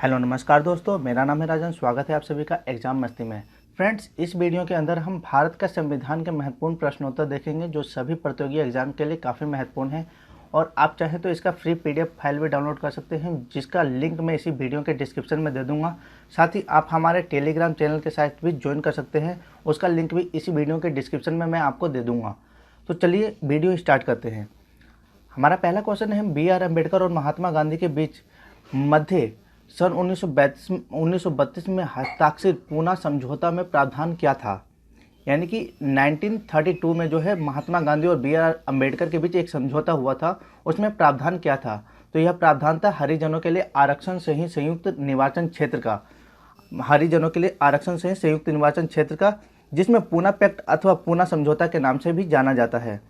Hello नमस्कार दोस्तों, मेरा नाम है राजन। स्वागत है आप सभी का एग्जाम मस्ती में। फ्रेंड्स, इस वीडियो के अंदर हम भारत का संविधान के महत्वपूर्ण प्रश्नोत्तर देखेंगे जो सभी प्रतियोगी एग्जाम के लिए काफ़ी महत्वपूर्ण है। और आप चाहें तो इसका फ्री पीडीएफ फाइल भी डाउनलोड कर सकते हैं, जिसका लिंक मैं इसी वीडियो के डिस्क्रिप्शन में दे दूंगा। साथ ही आप हमारे टेलीग्राम चैनल के साथ भी ज्वाइन कर सकते हैं, उसका लिंक भी इसी वीडियो के डिस्क्रिप्शन में मैं आपको दे दूँगा। तो चलिए वीडियो स्टार्ट करते हैं। हमारा पहला क्वेश्चन है, बी.आर. अम्बेडकर और महात्मा गांधी के बीच मध्य सन 1932 में हस्ताक्षरित पूना समझौता में प्रावधान क्या था। यानी कि 1932 में जो है महात्मा गांधी और बी.आर. अम्बेडकर के बीच एक समझौता हुआ था, उसमें प्रावधान क्या था। तो यह प्रावधान था हरिजनों के लिए आरक्षण से ही संयुक्त निर्वाचन क्षेत्र का, हरिजनों के लिए आरक्षण से ही संयुक्त निर्वाचन क्षेत्र का, जिसमें पूना पैक्ट अथवा पूना समझौता के नाम से भी जाना जाता है।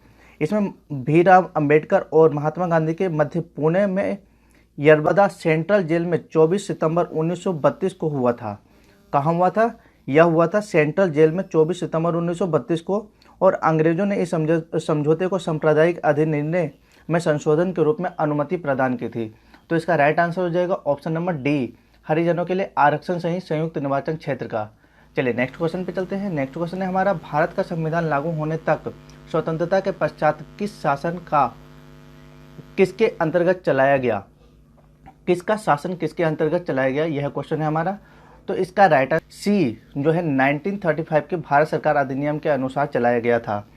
इसमें भीमराव अम्बेडकर और महात्मा गांधी के मध्य पुणे में यरबदा सेंट्रल जेल में 24 सितंबर 1932 को हुआ था। कहाँ हुआ था? यह हुआ था सेंट्रल जेल में 24 सितंबर 1932 को। और अंग्रेजों ने इस समझौते को सांप्रदायिक अधिनिर्णय में संशोधन के रूप में अनुमति प्रदान की थी। तो इसका राइट आंसर हो जाएगा ऑप्शन नंबर डी, हरिजनों के लिए आरक्षण सहित संयुक्त निर्वाचन क्षेत्र का। चलिए नेक्स्ट क्वेश्चन पे चलते हैं। नेक्स्ट क्वेश्चन है हमारा, भारत का संविधान लागू होने तक स्वतंत्रता के पश्चात किस शासन का किसके अंतर्गत चलाया गया? किसका शासन किसके अंतर्गत चलाया गया, यह क्वेश्चन है हमारा। तो इसका राइट आंसर सी जो है 1935 के भारत सरकार अधिनियम के अनुसार चलाया गया था।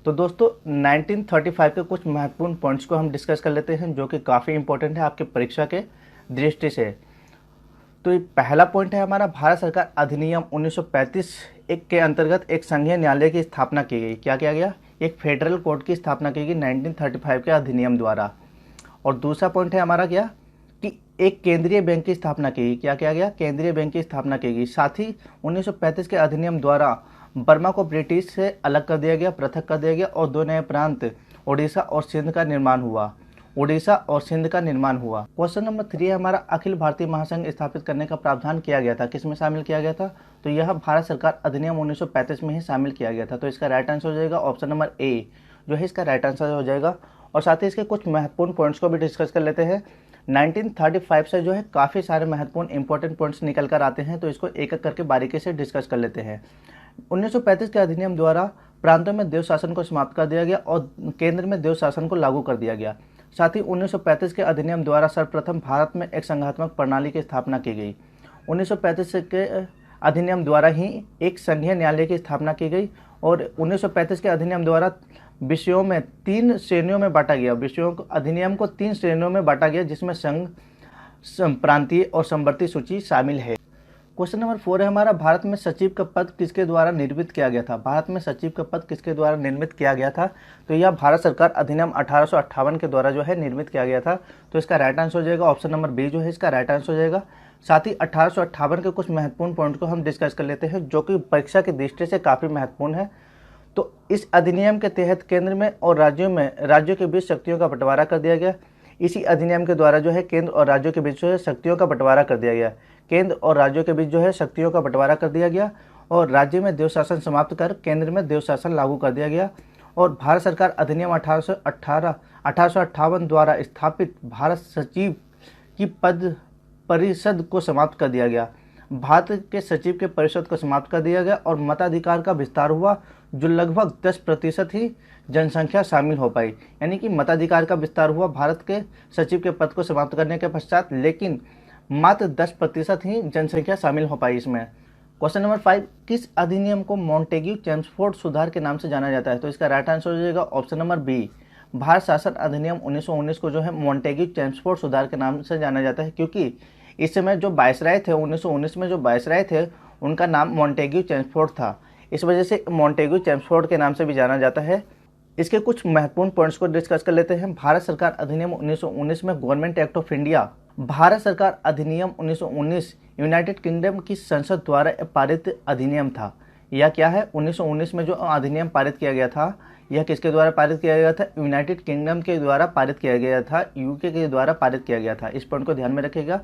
तो दोस्तों 1935 के कुछ महत्वपूर्ण पॉइंट्स को हम डिस्कस कर लेते हैं, जो कि काफ़ी इंपॉर्टेंट है आपके परीक्षा के दृष्टि से। तो ये पहला पॉइंट है हमारा, भारत सरकार अधिनियम 1935 के अंतर्गत एक संघीय न्यायालय की स्थापना की गई। क्या किया गया? एक फेडरल कोर्ट की स्थापना की गई 1935 के अधिनियम द्वारा। और दूसरा पॉइंट है हमारा क्या, कि एक केंद्रीय बैंक की स्थापना की गई। क्या किया गया? केंद्रीय बैंक की स्थापना की गई। साथ ही 1935 के अधिनियम द्वारा बर्मा को ब्रिटिश से अलग कर दिया गया, पृथक कर दिया गया, और दो नए प्रांत उड़ीसा और सिंध का निर्माण हुआ। उड़ीसा और सिंध का निर्माण हुआ। क्वेश्चन नंबर 3 है हमारा, अखिल भारतीय महासंघ स्थापित करने का प्रावधान किया गया था। किसमें शामिल किया गया था? तो यह भारत सरकार अधिनियम 1935 में ही शामिल किया गया था। तो इसका राइट आंसर हो जाएगा ऑप्शन नंबर ए, जो है इसका राइट आंसर हो जाएगा। और साथ ही इसके कुछ महत्वपूर्ण पॉइंट्स को भी डिस्कस कर लेते हैं। 1935 से जो है काफ़ी सारे महत्वपूर्ण इंपॉर्टेंट पॉइंट्स निकल कर आते हैं, तो इसको एक एक करके बारीकी से डिस्कस कर लेते हैं। 1935 के अधिनियम द्वारा प्रांतों में देव शासन को समाप्त कर दिया गया और केंद्र में देव शासन को लागू कर दिया गया। साथ ही 1935 के अधिनियम द्वारा सर्वप्रथम भारत में एक संघात्मक प्रणाली की स्थापना की गई। 1935 के अधिनियम द्वारा ही एक संघीय न्यायालय की स्थापना की गई। और 1935 के अधिनियम द्वारा विषयों में 3 श्रेणियों में बांटा गया। विषयों को अधिनियम को 3 श्रेणियों में बांटा गया, जिसमें संघ, प्रांतीय और समवर्ती सूची शामिल है। क्वेश्चन नंबर 4 है हमारा, भारत में सचिव का पद किसके द्वारा निर्मित किया गया था। भारत में सचिव का पद किसके द्वारा निर्मित किया गया था? तो यह भारत सरकार अधिनियम 1858 के द्वारा जो है निर्मित किया गया था। तो इसका राइट आंसर हो जाएगा ऑप्शन नंबर बी, जो है इसका राइट आंसर हो जाएगा। साथ ही 1858 के कुछ महत्वपूर्ण पॉइंट को हम डिस्कस कर लेते हैं, जो कि परीक्षा की दृष्टि से काफ़ी महत्वपूर्ण है। तो इस अधिनियम के तहत केंद्र में और राज्यों के बीच शक्तियों का बंटवारा कर दिया गया। इसी अधिनियम के द्वारा जो है केंद्र और राज्यों के बीच जो है शक्तियों का बंटवारा कर दिया गया। केंद्र और राज्यों के बीच जो है शक्तियों का बंटवारा कर दिया गया और राज्य में देव शासन समाप्त कर केंद्र में देव शासन लागू कर दिया गया। और भारत सरकार अधिनियम 1858 द्वारा स्थापित भारत सचिव की पद परिषद को समाप्त कर दिया गया। भारत के सचिव के परिषद को समाप्त कर दिया गया और मताधिकार का विस्तार हुआ, जो लगभग 10% ही जनसंख्या शामिल हो पाई। यानी कि मताधिकार का विस्तार हुआ भारत के सचिव के पद को समाप्त करने के पश्चात, लेकिन मात्र 10% ही जनसंख्या शामिल हो पाई इसमें। क्वेश्चन नंबर 5, किस अधिनियम को मॉन्टेग्यू चेम्सफोर्ड सुधार के नाम से जाना जाता है? तो इसका राइट आंसर हो जाएगा ऑप्शन नंबर बी, भारत शासन अधिनियम 1919 को जो है मॉन्टेग्यू चेम्सफोर्ड सुधार के नाम से जाना जाता है, क्योंकि इस समय जो वायसराय थे 1919 में जो वायसराय थे उनका नाम मॉन्टेग्यू चेम्सफोर्ड था। इस वजह से मॉन्टेग्यू चेम्सफोर्ड के नाम से भी जाना जाता है। इसके कुछ महत्वपूर्ण पॉइंट्स को डिस्कस कर लेते हैं। भारत सरकार अधिनियम 1919 में government act of India, Bharat सरकार अधिनियम 1919 यूनाइटेड किंगडम की संसद द्वारा पारित अधिनियम था। यह क्या है? 1919 में जो अधिनियम पारित किया गया था, यह किसके द्वारा पारित किया गया था? यूनाइटेड किंगडम के द्वारा पारित किया गया था, यूके के द्वारा पारित किया गया था। इस पॉइंट को ध्यान में रखिएगा।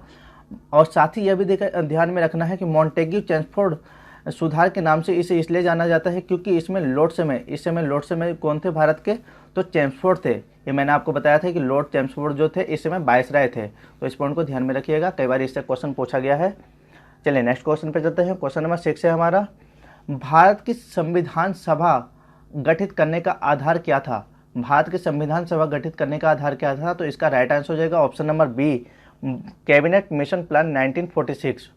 और साथ ही यह भी ध्यान में रखना है कि मॉन्टेग्यू चेम्सफोर्ड सुधार के नाम से इसे इसलिए जाना जाता है क्योंकि इसमें इस समय लॉर्ड समय कौन थे भारत के, तो चेम्सफोर्ड थे। ये मैंने आपको बताया था कि लॉर्ड चेम्सफोर्ड जो थे इस समय वायसराय थे। तो इस पॉइंट को ध्यान में रखिएगा, कई बार इससे क्वेश्चन पूछा गया है। चलिए नेक्स्ट क्वेश्चन पे चलते हैं। क्वेश्चन नंबर 6 है हमारा, भारत की संविधान सभा गठित करने का आधार क्या था? भारत की संविधान सभा गठित करने का आधार क्या था? तो इसका राइट आंसर हो जाएगा option number B, cabinet mission plan 1946।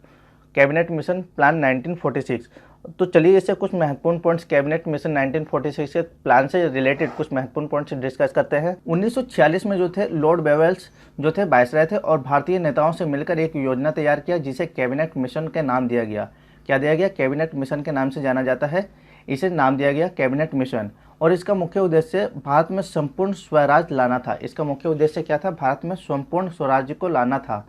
Cabinet mission plan 1946। तो चलिए इससे कुछ महत्वपूर्ण पॉइंट्स कैबिनेट मिशन 1946 के प्लान से रिलेटेड कुछ महत्वपूर्ण पॉइंट्स डिस्कस करते हैं। 1946 में जो थे लॉर्ड वेवेल्स जो थे वायसराय थे और भारतीय नेताओं से मिलकर एक योजना तैयार किया जिसे कैबिनेट मिशन के नाम दिया गया। क्या दिया गया? कैबिनेट मिशन के नाम से जाना जाता है, इसे नाम दिया गया कैबिनेट मिशन। और इसका मुख्य उद्देश्य भारत में संपूर्ण स्वराज लाना था। इसका मुख्य उद्देश्य क्या था? भारत में संपूर्ण स्वराज्य को लाना था।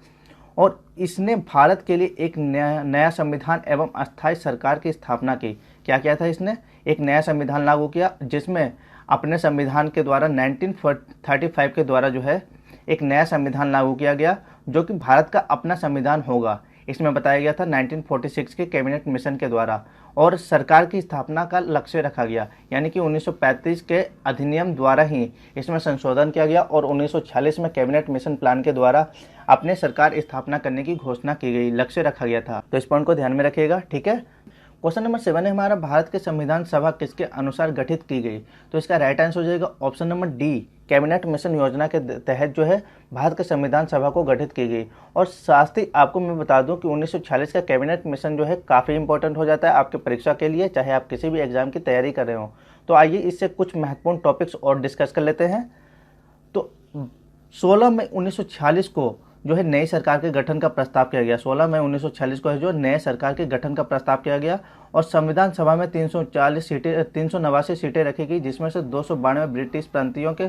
और इसने भारत के लिए एक नया संविधान एवं अस्थायी सरकार की स्थापना की। क्या किया था इसने? एक नया संविधान लागू किया जिसमें अपने संविधान के द्वारा 1935 के द्वारा जो है एक नया संविधान लागू किया गया जो कि भारत का अपना संविधान होगा। इसमें बताया गया था 1946 के कैबिनेट मिशन के द्वारा। और सरकार की स्थापना का लक्ष्य रखा गया, यानी कि 1935 के अधिनियम द्वारा ही इसमें संशोधन किया गया और 1946 में कैबिनेट मिशन प्लान के द्वारा अपने सरकार स्थापना करने की घोषणा की गई, लक्ष्य रखा गया था। तो इस पॉइंट को ध्यान में रखिएगा, ठीक है। क्वेश्चन नंबर 7 है हमारा, भारत के संविधान सभा किसके अनुसार गठित की गई? तो इसका राइट आंसर हो जाएगा option number D, cabinet mission योजना के तहत जो है भारत के संविधान सभा को गठित की गई। और साथ ही आपको मैं बता दूं कि 1946 का कैबिनेट मिशन जो है काफ़ी इंपॉर्टेंट हो जाता है आपके परीक्षा के लिए, चाहे आप किसी भी एग्जाम की तैयारी कर रहे हो। तो आइए इससे कुछ महत्वपूर्ण टॉपिक्स और डिस्कस कर लेते हैं। तो 16 मई 1946 को जो है नई सरकार के गठन का प्रस्ताव किया गया। 16 मई 1946 को है जो नए सरकार के गठन का प्रस्ताव किया गया और संविधान सभा में 389 सीटें रखी गई, जिसमें से 292 ब्रिटिश प्रांतियों के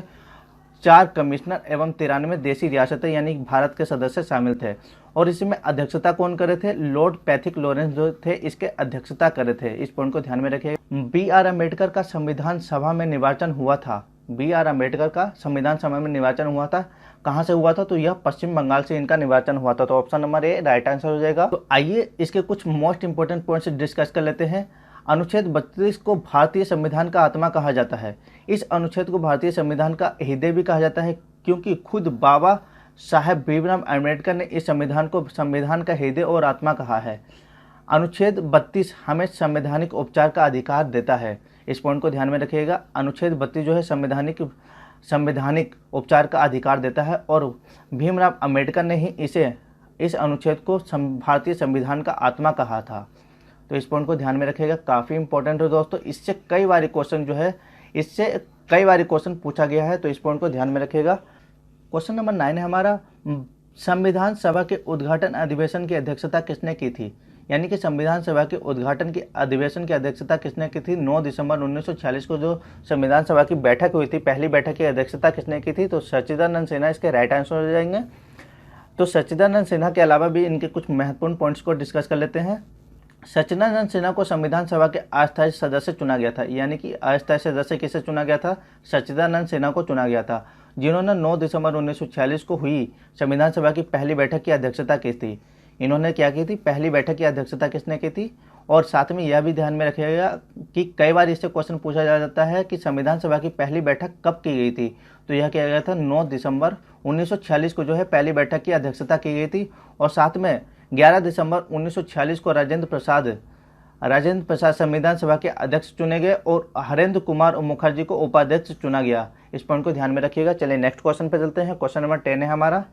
4 कमिश्नर एवं 93 देसी रियासतें यानी भारत के सदस्य शामिल थे। और इसमें अध्यक्षता कौन करे थे? लॉर्ड पैथिक लॉरेंस जो थे इसके अध्यक्षता करे थे। इस पॉइंट को ध्यान में रखिएगा। बी.आर. अम्बेडकर का संविधान सभा में निर्वाचन हुआ था। बी.आर. अम्बेडकर का संविधान सभा में निर्वाचन हुआ था। कहाँ से हुआ था? तो यह पश्चिम बंगाल से इनका निर्वाचन हुआ था। तो option number A right answer हो जाएगा। तो आइए इसके कुछ मोस्ट इंपोर्टेंट पॉइंट्स डिस्कस कर लेते हैं। अनुच्छेद 32 को भारतीय संविधान का आत्मा कहा जाता है। इस अनुच्छेद को भारतीय संविधान का हृदय भी कहा जाता है क्योंकि खुद बाबा साहेब भीमराव अम्बेडकर ने इस संविधान को संविधान का हृदय और आत्मा कहा है। अनुच्छेद 32 हमें संवैधानिक उपचार का अधिकार देता है। इस पॉइंट को ध्यान में रखिएगा। अनुच्छेद 32 जो है संवैधानिक उपचार का अधिकार देता है और भीमराव अम्बेडकर ने ही इस अनुच्छेद को भारतीय संविधान का आत्मा कहा था। तो इस पॉइंट को ध्यान में रखिएगा, काफ़ी इंपॉर्टेंट है दोस्तों। इससे कई बार क्वेश्चन पूछा गया है, तो इस पॉइंट को ध्यान में रखिएगा। क्वेश्चन नंबर 9 है हमारा, संविधान सभा के उद्घाटन अधिवेशन की अध्यक्षता किसने की थी? यानी कि संविधान सभा के उद्घाटन की अधिवेशन की अध्यक्षता किसने की थी? 9 दिसंबर 1946 को जो संविधान सभा की बैठक हुई थी, पहली बैठक की अध्यक्षता किसने की थी? तो सच्चिदानंद सिन्हा इसके राइट आंसर हो जाएंगे। तो सच्चिदानंद सिन्हा के अलावा भी इनके कुछ महत्वपूर्ण पॉइंट्स को डिस्कस कर लेते हैं। सच्चिदानंद सिन्हा को संविधान सभा के अस्थायी सदस्य चुना गया था। यानी कि अस्थायी सदस्य किसे चुना गया था? सच्चिदानंद सिन्हा को चुना गया था, जिन्होंने 9 दिसंबर 1946 को हुई संविधान सभा की पहली बैठक की अध्यक्षता की थी। इन्होंने क्या की थी? पहली बैठक की अध्यक्षता किसने की थी? और साथ में यह भी ध्यान में रखिएगा कि कई बार इससे क्वेश्चन पूछा जा जाता है कि संविधान सभा की पहली बैठक कब की गई थी? तो यह किया गया था 9 दिसंबर 1946 को जो है पहली बैठक की अध्यक्षता की गई थी। और साथ में 11 दिसंबर 1946 को राजेंद्र प्रसाद संविधान सभा के अध्यक्ष चुने गए और हरेंद्र कुमार मुखर्जी को उपाध्यक्ष चुना गया। इस पॉइंट को ध्यान में रखिएगा। चलिए नेक्स्ट क्वेश्चन पे चलते हैं। क्वेश्चन नंबर 10 है हमारा,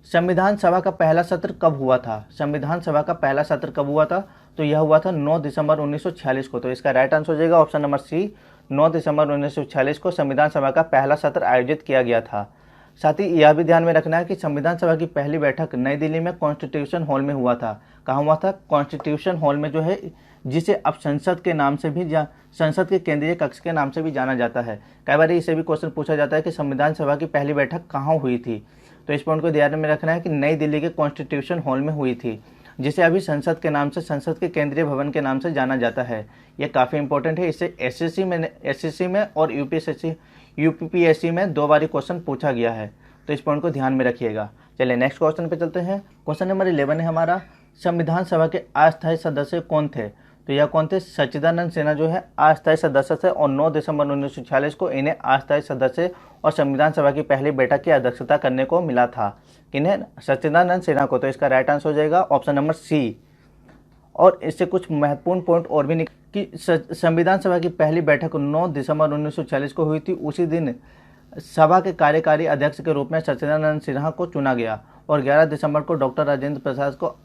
संविधान सभा का पहला सत्र कब हुआ था? संविधान सभा का पहला सत्र कब हुआ था? तो यह हुआ था 9 दिसंबर 1946 को। तो इसका राइट आंसर हो जाएगा ऑप्शन नंबर सी, 9 दिसंबर 1946 को संविधान सभा का पहला सत्र आयोजित किया गया था। साथ ही यह भी ध्यान में रखना है कि संविधान सभा की पहली बैठक नई दिल्ली में कॉन्स्टिट्यूशन हॉल में हुआ था। कहाँ हुआ था? कॉन्स्टिट्यूशन हॉल में जो है, जिसे अब संसद के नाम से भी संसद के केंद्रीय कक्ष के नाम से भी जाना जाता है। कई बार इसे भी क्वेश्चन पूछा जाता है कि संविधान सभा की पहली बैठक कहाँ हुई थी? तो इस पॉइंट को ध्यान में रखना है कि नई दिल्ली के कॉन्स्टिट्यूशन हॉल में हुई थी, जिसे अभी संसद के नाम से, संसद के केंद्रीय भवन के नाम से जाना जाता है। यह काफ़ी इंपॉर्टेंट है। इससे एसएससी में और यूपीपीएससी में 2 बार क्वेश्चन पूछा गया है। तो इस पॉइंट को ध्यान में रखिएगा। चलिए नेक्स्ट क्वेश्चन पे चलते हैं। क्वेश्चन नंबर 11 है हमारा, संविधान सभा के अस्थायी सदस्य कौन थे? तो यह कौन थे? सच्चिदानंद सिन्हा जो है अस्थायी सदस्य थे और 9 दिसंबर 1946 को इन्हें अस्थायी सदस्य और संविधान सभा की पहली बैठक की अध्यक्षता करने को मिला था। किन्हें? सच्चिदानंद सिन्हा को। तो इसका राइट आंसर हो जाएगा ऑप्शन नंबर सी। और इससे कुछ महत्वपूर्ण पॉइंट और भी कि संविधान सभा की पहली बैठक 9 दिसंबर 1946 को हुई थी। उसी दिन सभा के कार्यकारी अध्यक्ष के रूप में सच्चिदानंद सिन्हा को चुना गया और 11 दिसंबर को डॉक्टर राजेंद्र प्रसाद को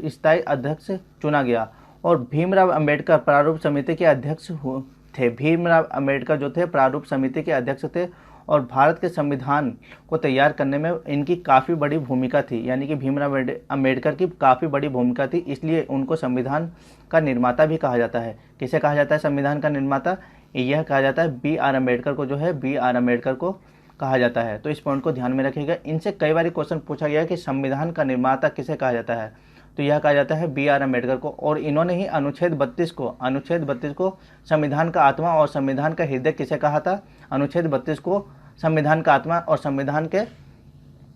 स्थायी अध्यक्ष चुना गया। और भीमराव अंबेडकर प्रारूप समिति के अध्यक्ष थे। भीमराव अंबेडकर जो थे प्रारूप समिति के अध्यक्ष थे और भारत के संविधान को तैयार करने में इनकी काफ़ी बड़ी भूमिका थी, यानी कि भीमराव अंबेडकर की काफ़ी बड़ी भूमिका थी, इसलिए उनको संविधान का निर्माता भी कहा जाता है। किसे कहा जाता है संविधान का निर्माता? यह कहा जाता है बी आर अम्बेडकर को, जो है बी आर अम्बेडकर को कहा जाता है। तो इस पॉइंट को ध्यान में रखिएगा। इनसे कई बार क्वेश्चन पूछा गया कि संविधान का निर्माता किसे कहा जाता है, तो यह कहा जाता है बी आर अम्बेडकर को। और इन्होंने ही अनुच्छेद 32 को संविधान का आत्मा और संविधान का हृदय किसे कहा था? अनुच्छेद 32 को संविधान का आत्मा और संविधान के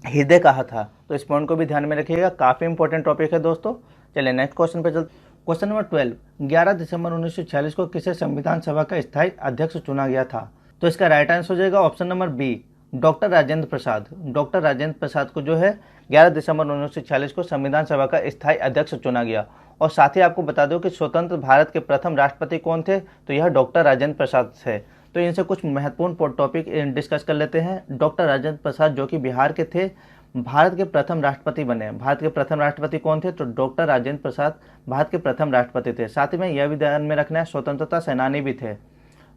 हृदय कहा था। तो इस पॉइंट को भी ध्यान में रखिएगा, काफ़ी इंपॉर्टेंट टॉपिक है दोस्तों। चलिए नेक्स्ट क्वेश्चन पे चलते। क्वेश्चन नंबर 12, 11 दिसंबर 1946 को किसे संविधान सभा का स्थायी अध्यक्ष चुना गया था? तो इसका राइट आंसर हो जाएगा option number B, doctor Rajendra Prasad. Doctor Rajendra Prasad को जो है 11 दिसंबर 1946 को संविधान सभा का स्थायी अध्यक्ष चुना गया। और साथ ही आपको बता दो कि स्वतंत्र भारत के प्रथम राष्ट्रपति कौन थे? तो यह डॉक्टर राजेंद्र प्रसाद थे। तो इनसे कुछ महत्वपूर्ण टॉपिक डिस्कस कर लेते हैं। डॉक्टर राजेंद्र प्रसाद जो कि बिहार के थे, भारत के प्रथम राष्ट्रपति बने। भारत के प्रथम राष्ट्रपति कौन थे? तो डॉक्टर राजेंद्र प्रसाद भारत के प्रथम राष्ट्रपति थे। साथ ही में यह भी ध्यान में रखना है, स्वतंत्रता सेनानी भी थे।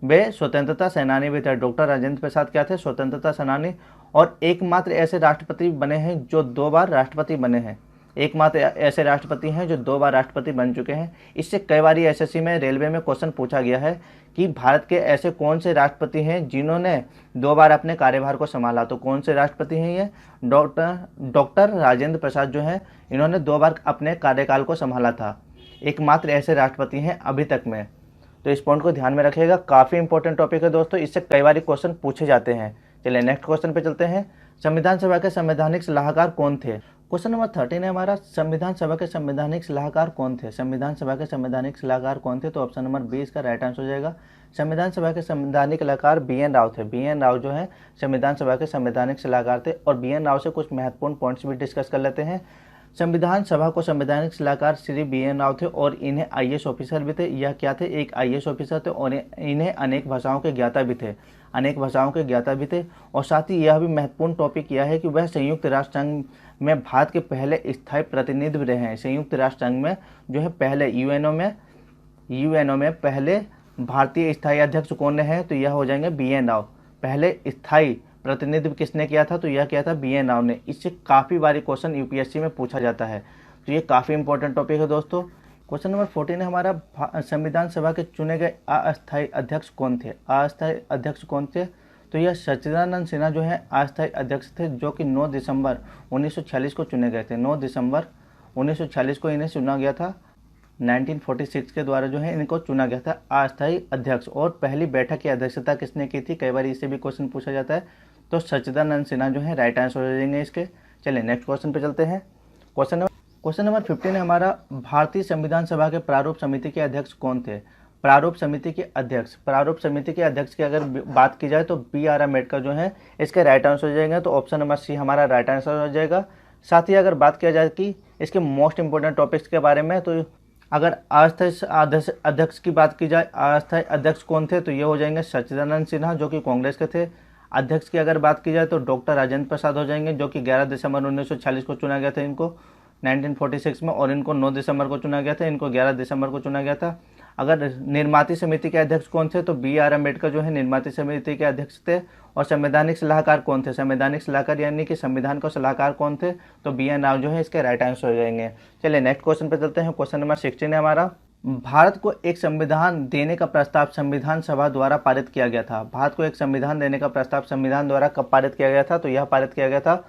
वे स्वतंत्रता सेनानी भी थे। डॉक्टर राजेंद्र प्रसाद क्या थे? स्वतंत्रता सेनानी। और एकमात्र ऐसे राष्ट्रपति बने हैं जो 2 बार राष्ट्रपति बने हैं। एकमात्र ऐसे राष्ट्रपति हैं जो 2 बार राष्ट्रपति बन चुके हैं। इससे कई बार एसएससी में, रेलवे में क्वेश्चन पूछा गया है कि भारत के ऐसे कौन से राष्ट्रपति हैं जिन्होंने 2 बार अपने कार्यभार को संभाला। तो कौन से राष्ट्रपति हैं ये? डॉक्टर राजेंद्र प्रसाद जो हैं, इन्होंने 2 बार अपने कार्यकाल को संभाला था। एकमात्र ऐसे राष्ट्रपति हैं अभी तक में। तो इस पॉइंट को ध्यान में रखिएगा, काफ़ी इंपॉर्टेंट टॉपिक है दोस्तों, इससे कई बार क्वेश्चन पूछे जाते हैं। चलिए नेक्स्ट क्वेश्चन पे चलते हैं। संविधान सभा के संवैधानिक सलाहकार कौन थे? क्वेश्चन नंबर 13 है हमारा, संविधान सभा के संवैधानिक सलाहकार कौन थे? संविधान सभा के संवैधानिक सलाहकार कौन थे? तो ऑप्शन नंबर बी इसका राइट आंसर हो जाएगा। संविधान सभा के संवैधानिक सलाहकार बी एन राव थे। बी एन राव जो है संविधान सभा के संवैधानिक सलाहकार थे। और बी एन राव से कुछ महत्वपूर्ण पॉइंट्स भी डिस्कस कर लेते हैं। संविधान सभा को संवैधानिक सलाहकार श्री बी एन राव थे और इन्हें आईएएस ऑफिसर भी थे। यह क्या थे? एक आईएएस ऑफिसर थे और इन्हें अनेक भाषाओं के ज्ञाता भी थे। अनेक भाषाओं के ज्ञाता भी थे। और साथ ही यह भी महत्वपूर्ण टॉपिक यह है कि वह संयुक्त राष्ट्र संघ में भारत के पहले स्थायी प्रतिनिधि रहे हैं। संयुक्त राष्ट्र संघ में जो है पहले यूएनओ में पहले भारतीय स्थायी अध्यक्ष कौन है? तो यह हो जाएंगे बी एन राव। पहले स्थायी प्रतिनिधित्व किसने किया था? तो यह किया था बी एन राव ने। इससे काफ़ी बारी क्वेश्चन यूपीएससी में पूछा जाता है। तो ये काफ़ी इंपॉर्टेंट टॉपिक है दोस्तों। क्वेश्चन नंबर 14 है हमारा, संविधान सभा के चुने गए अस्थायी अध्यक्ष कौन थे? अस्थायी अध्यक्ष कौन थे? तो यह सच्चिदानंद सिन्हा जो है अस्थायी अध्यक्ष थे, जो कि 9 दिसंबर 1946 को चुने गए थे। 9 दिसंबर 1946 को इन्हें चुना गया था। 1946 के द्वारा जो है इनको चुना गया था अस्थायी अध्यक्ष। और पहली बैठक की अध्यक्षता किसने की थी? कई बार इससे भी क्वेश्चन पूछा जाता है। तो सच्चिदानंद सिन्हा जो है राइट आंसर हो जाएंगे इसके। चलिए नेक्स्ट क्वेश्चन पे चलते हैं। क्वेश्चन नंबर 15 है हमारा, भारतीय संविधान सभा के प्रारूप समिति के अध्यक्ष कौन थे? प्रारूप समिति के अध्यक्ष की अगर बात की जाए तो बी आर अम्बेडकर जो है इसके राइट आंसर हो जाएंगे। तो ऑप्शन नंबर सी हमारा राइट आंसर हो जाएगा। साथ ही अगर बात किया जाए कि इसके मोस्ट इंपोर्टेंट टॉपिक्स के बारे में, तो अगर अस्थायी अध्यक्ष की बात की जाए, अस्थायी अध्यक्ष कौन थे? तो ये हो जाएंगे सच्चिदानंद सिन्हा जो कि कांग्रेस के थे। अध्यक्ष की अगर बात की जाए तो डॉक्टर राजेंद्र प्रसाद हो जाएंगे, जो कि 11 दिसंबर 1946 को चुना गया था इनको 1946 में। और इनको 9 दिसंबर को चुना गया था, इनको 11 दिसंबर को चुना गया था। अगर निर्माती समिति के अध्यक्ष कौन थे? तो बी आर अम्बेडकर जो है निर्माती समिति के अध्यक्ष थे। और संवैधानिक सलाहकार कौन थे? संवैधानिक सलाहकार यानी कि संविधान का सलाहकार कौन थे? तो बी एन राव जो है इसके राइट आंसर हो जाएंगे। चलिए नेक्स्ट क्वेश्चन पे चलते हैं। क्वेश्चन नंबर 16 है हमारा, भारत को एक संविधान देने का प्रस्ताव संविधान सभा द्वारा पारित किया गया था। भारत को एक संविधान देने का प्रस्ताव संविधान द्वारा कब पारित किया गया था? तो यह पारित किया गया था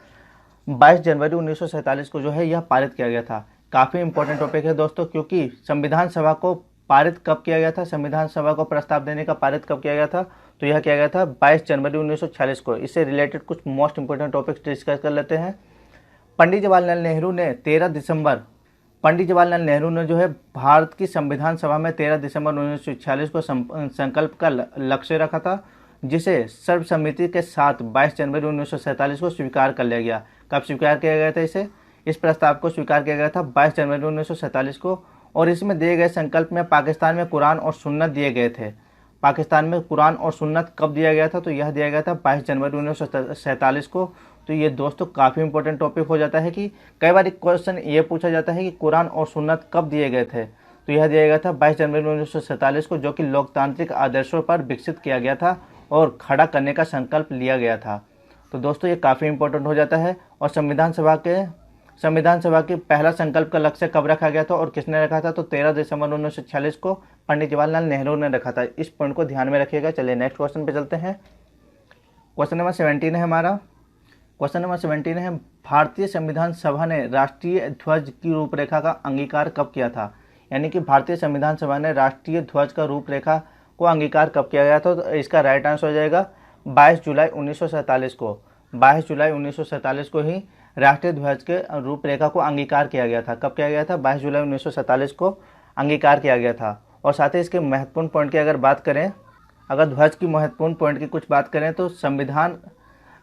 22 जनवरी 1947 को जो है यह पारित किया गया था। काफ़ी इंपॉर्टेंट टॉपिक है दोस्तों, क्योंकि संविधान सभा को पारित कब किया गया था? संविधान सभा को प्रस्ताव देने का पारित कब किया गया था? तो यह किया गया था 22 जनवरी 1946 को। इससे रिलेटेड कुछ मोस्ट इंपोर्टेंट टॉपिक्स डिस्कस कर लेते हैं। पंडित जवाहरलाल नेहरू ने 13 दिसंबर पंडित जवाहरलाल नेहरू ने जो है भारत की संविधान सभा में 13 दिसंबर 1946 को संकल्प का लक्ष्य रखा था, जिसे सर्वसम्मति के साथ 22 जनवरी 1947 को स्वीकार कर लिया गया। कब स्वीकार किया गया था इस प्रस्ताव को स्वीकार किया गया था 22 जनवरी 1947 को। और इसमें दिए गए संकल्प में पाकिस्तान में कुरान और सुन्नत दिए गए थे। पाकिस्तान में कुरान और सुन्नत कब दिया गया था, तो यह दिया गया था 22 जनवरी 1947 को। तो ये दोस्तों काफ़ी इंपॉर्टेंट टॉपिक हो जाता है कि कई बार एक क्वेश्चन ये पूछा जाता है कि कुरान और सुन्नत कब दिए गए थे। तो यह दिया गया था 22 जनवरी 1947 को, जो कि लोकतांत्रिक आदर्शों पर विकसित किया गया था और खड़ा करने का संकल्प लिया गया था। तो दोस्तों ये काफ़ी इंपॉर्टेंट हो जाता है। और संविधान सभा के पहला संकल्प का लक्ष्य कब रखा गया था और किसने रखा था, तो 13 दिसंबर 1946 को पंडित जवाहरलाल नेहरू ने रखा था। इस पॉइंट को ध्यान में रखिएगा। चलिए नेक्स्ट क्वेश्चन पे चलते हैं। क्वेश्चन नंबर 17 है हमारा। क्वेश्चन नंबर 17 है, भारतीय संविधान सभा ने राष्ट्रीय ध्वज की रूपरेखा का अंगीकार कब किया था। यानी कि भारतीय संविधान सभा ने राष्ट्रीय ध्वज का रूपरेखा को अंगीकार कब किया गया था, तो इसका राइट आंसर हो जाएगा 22 जुलाई 1947 को। 22 जुलाई 1947 को ही राष्ट्रीय ध्वज के रूपरेखा को अंगीकार किया गया था। कब किया गया था, 22 जुलाई 1947 को अंगीकार किया गया था। और साथ ही इसके महत्वपूर्ण पॉइंट की अगर बात करें, अगर ध्वज की महत्वपूर्ण पॉइंट की कुछ बात करें, तो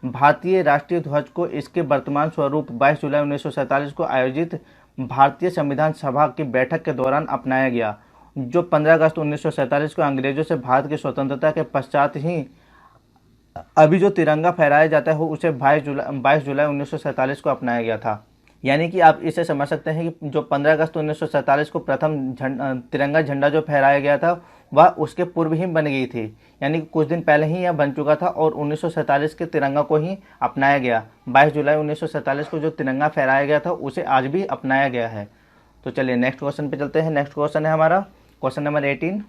भारतीय राष्ट्रीय ध्वज को इसके वर्तमान स्वरूप 22 जुलाई 1947 को आयोजित भारतीय संविधान सभा की बैठक के दौरान अपनाया गया, जो 15 अगस्त 1947 को अंग्रेजों से भारत की स्वतंत्रता के पश्चात ही अभी जो तिरंगा फहराया जाता है उसे 22 जुलाई 1947 को अपनाया गया था। यानी कि आप इसे समझ सकते हैं कि जो 15 अगस्त 1947 को प्रथम तिरंगा झंडा जो फहराया गया था वह उसके पूर्व ही बन गई थी। यानी कि कुछ दिन पहले ही यह बन चुका था और 1947 के तिरंगा को ही अपनाया गया। 22 जुलाई 1947 को जो तिरंगा फहराया गया था उसे आज भी अपनाया गया है। तो चलिए नेक्स्ट क्वेश्चन पे चलते हैं। नेक्स्ट क्वेश्चन है हमारा क्वेश्चन नंबर 18।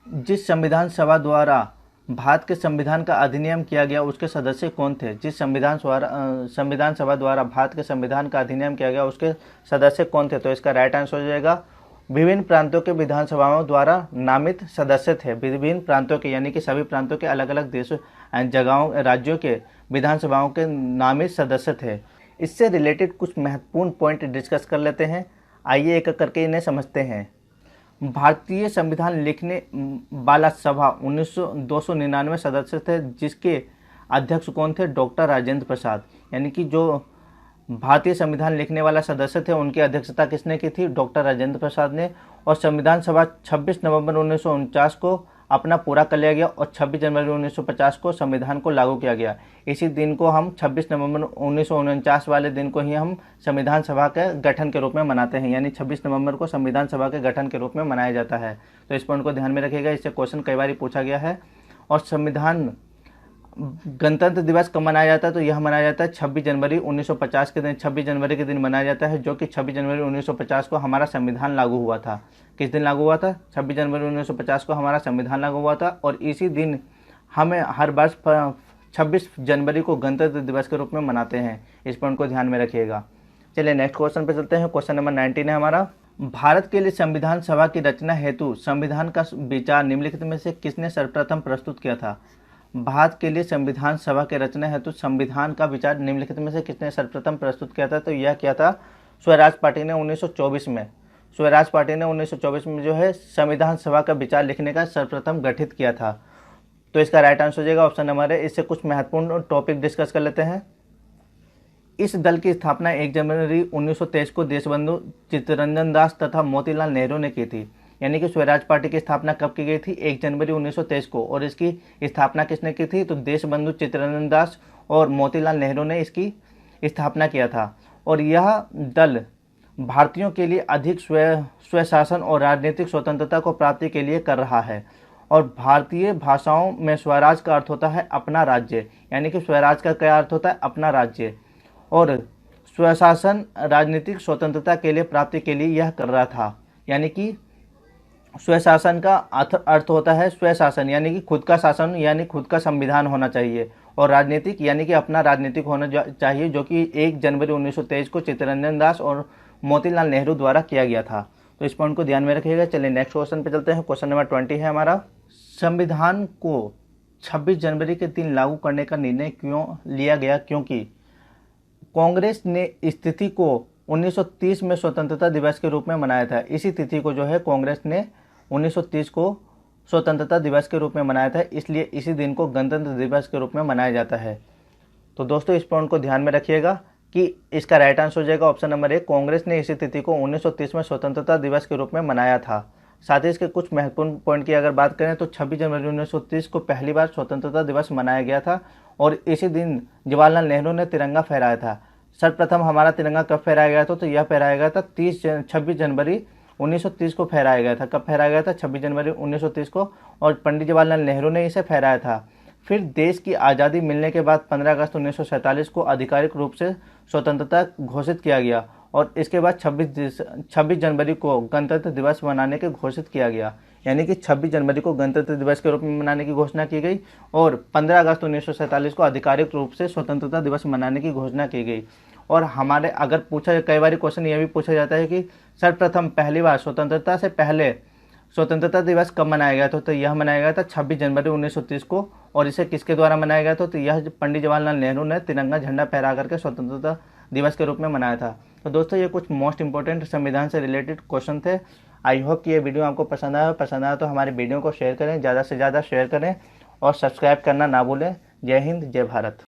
जिस संविधान सभा द्वारा भारत के संविधान का अधिनियम किया गया उसके सदस्य कौन थे। जिस संविधान सभा द्वारा भारत के संविधान का अधिनियम किया गया उसके सदस्य कौन थे, तो इसका राइट आंसर हो जाएगा विभिन्न प्रांतों के विधानसभाओं द्वारा नामित सदस्य थे। विभिन्न प्रांतों के यानी कि सभी प्रांतों के अलग अलग देशों राज्यों के विधानसभाओं के नामित सदस्य थे। इससे रिलेटेड कुछ महत्वपूर्ण पॉइंट डिस्कस कर लेते हैं। आइए एक एक करके इन्हें समझते हैं। भारतीय संविधान लिखने वाला सभा 299 सदस्य थे, जिसके अध्यक्ष कौन थे, डॉक्टर राजेंद्र प्रसाद। यानी कि जो भारतीय संविधान लिखने वाला सदस्य थे उनकी अध्यक्षता किसने की थी, डॉक्टर राजेंद्र प्रसाद ने। और संविधान सभा 26 नवंबर 1949 को अपना पूरा कर लिया गया और 26 जनवरी 1950 को संविधान को लागू किया गया। इसी दिन को हम 26 नवंबर 1949 वाले दिन को ही हम संविधान सभा के गठन के रूप में मनाते हैं। यानी 26 नवंबर को संविधान सभा के गठन के रूप में मनाया जाता है। तो इस पॉइंट को ध्यान में रखिएगा, इससे क्वेश्चन कई बार पूछा गया है। और संविधान गणतंत्र दिवस कब मनाया जाता है, तो यह मनाया जाता है 26 जनवरी 1950 के दिन। 26 जनवरी के दिन मनाया जाता है, जो कि 26 जनवरी 1950 को हमारा संविधान लागू हुआ था। किस दिन लागू हुआ था, 26 जनवरी 1950 को हमारा संविधान लागू हुआ था। और इसी दिन हमें हर वर्ष 26 जनवरी को गणतंत्र दिवस के रूप में मनाते हैं। इस पॉइंट को ध्यान में रखिएगा। चलिए नेक्स्ट क्वेश्चन पे चलते हैं। क्वेश्चन नंबर 19 है हमारा। भारत के लिए संविधान सभा की रचना हेतु संविधान का विचार निम्नलिखित में से किसने सर्वप्रथम प्रस्तुत किया था। भारत के लिए संविधान सभा के रचना हेतु संविधान का विचार निम्नलिखित में से किसने सर्वप्रथम प्रस्तुत किया था, तो यह किया था स्वराज पार्टी ने 1924 में। स्वराज पार्टी ने 1924 में जो है संविधान सभा का विचार लिखने का सर्वप्रथम गठित किया था। तो इसका राइट आंसर हो जाएगा ऑप्शन नंबर है। इससे कुछ महत्वपूर्ण टॉपिक डिस्कस कर लेते हैं। इस दल की स्थापना 1 जनवरी 1923 को देशबंधु चित्तरंजन दास तथा मोतीलाल नेहरू ने की थी। यानी कि स्वराज पार्टी की स्थापना कब की गई थी, 1 जनवरी 1923 को। और इसकी स्थापना किसने की थी, तो देशबंधु चित्तरंजन दास और मोतीलाल नेहरू ने इसकी स्थापना किया था। और यह दल भारतीयों के लिए अधिक स्वशासन और राजनीतिक स्वतंत्रता को प्राप्ति के लिए कर रहा है। और भारतीय भाषाओं में स्वराज का अर्थ होता है अपना राज्य। यानी कि स्वराज का क्या अर्थ होता है, अपना राज्य। और स्वशासन राजनीतिक स्वतंत्रता के लिए प्राप्ति के लिए यह कर रहा था। यानी कि स्वशासन का अर्थ होता है स्वशासन, यानी कि खुद का शासन, यानी खुद का संविधान होना चाहिए। और राजनीतिक यानी कि अपना राजनीतिक होना चाहिए, जो कि 1 जनवरी 1923 को चित्तरंजन दास और मोतीलाल नेहरू द्वारा किया गया था। तो इस पॉइंट को ध्यान में रखिएगा। चलिए नेक्स्ट क्वेश्चन पे चलते हैं। क्वेश्चन नंबर 20 है हमारा। संविधान को 26 जनवरी के दिन लागू करने का निर्णय क्यों लिया गया, क्योंकि कांग्रेस ने स्थिति को 1930 में स्वतंत्रता दिवस के रूप में मनाया था। इसी तिथि को जो है कांग्रेस ने 1930 को स्वतंत्रता दिवस के रूप में मनाया था, इसलिए इसी दिन को गणतंत्र दिवस के रूप में मनाया जाता है। तो दोस्तों इस पॉइंट को ध्यान में रखिएगा कि इसका राइट आंसर हो जाएगा ऑप्शन नंबर 1, कांग्रेस ने इसी तिथि को 1930 में स्वतंत्रता दिवस के रूप में मनाया था। साथ ही इसके कुछ महत्वपूर्ण पॉइंट की अगर बात करें तो 26 जनवरी 1930 को पहली बार स्वतंत्रता दिवस मनाया गया था और इसी दिन जवाहरलाल नेहरू ने तिरंगा फहराया था। सर्वप्रथम हमारा तिरंगा कब फहराया गया था, तो यह फहराया गया था 26 जनवरी 1930 को फहराया गया था। कब फहराया गया था? 26 जनवरी 1930 को, और पंडित जवाहरलाल नेहरू ने इसे फहराया था। फिर देश की आज़ादी मिलने के बाद 15 अगस्त 1947 को आधिकारिक रूप से स्वतंत्रता घोषित किया गया और इसके बाद 26 जनवरी को गणतंत्र दिवस मनाने के घोषित किया गया। यानी कि 26 जनवरी को गणतंत्र दिवस के रूप में मनाने की घोषणा की गई और 15 अगस्त 1947 को आधिकारिक रूप से स्वतंत्रता दिवस मनाने की घोषणा की गई। और हमारे अगर पूछा, कई बार क्वेश्चन यह भी पूछा जाता है कि सर्वप्रथम पहली बार स्वतंत्रता से पहले स्वतंत्रता दिवस कब मनाया गया था, तो यह मनाया गया था 26 जनवरी 1930 को। और इसे किसके द्वारा मनाया गया था, तो यह पंडित जवाहरलाल नेहरू ने तिरंगा झंडा फहरा करके स्वतंत्रता दिवस के रूप में मनाया था। तो दोस्तों ये कुछ मोस्ट इंपॉर्टेंट संविधान से रिलेटेड क्वेश्चन थे। आई होप कि ये वीडियो आपको पसंद आया तो हमारे वीडियो को शेयर करें, ज़्यादा से ज़्यादा शेयर करें और सब्सक्राइब करना ना भूलें। जय हिंद, जय भारत।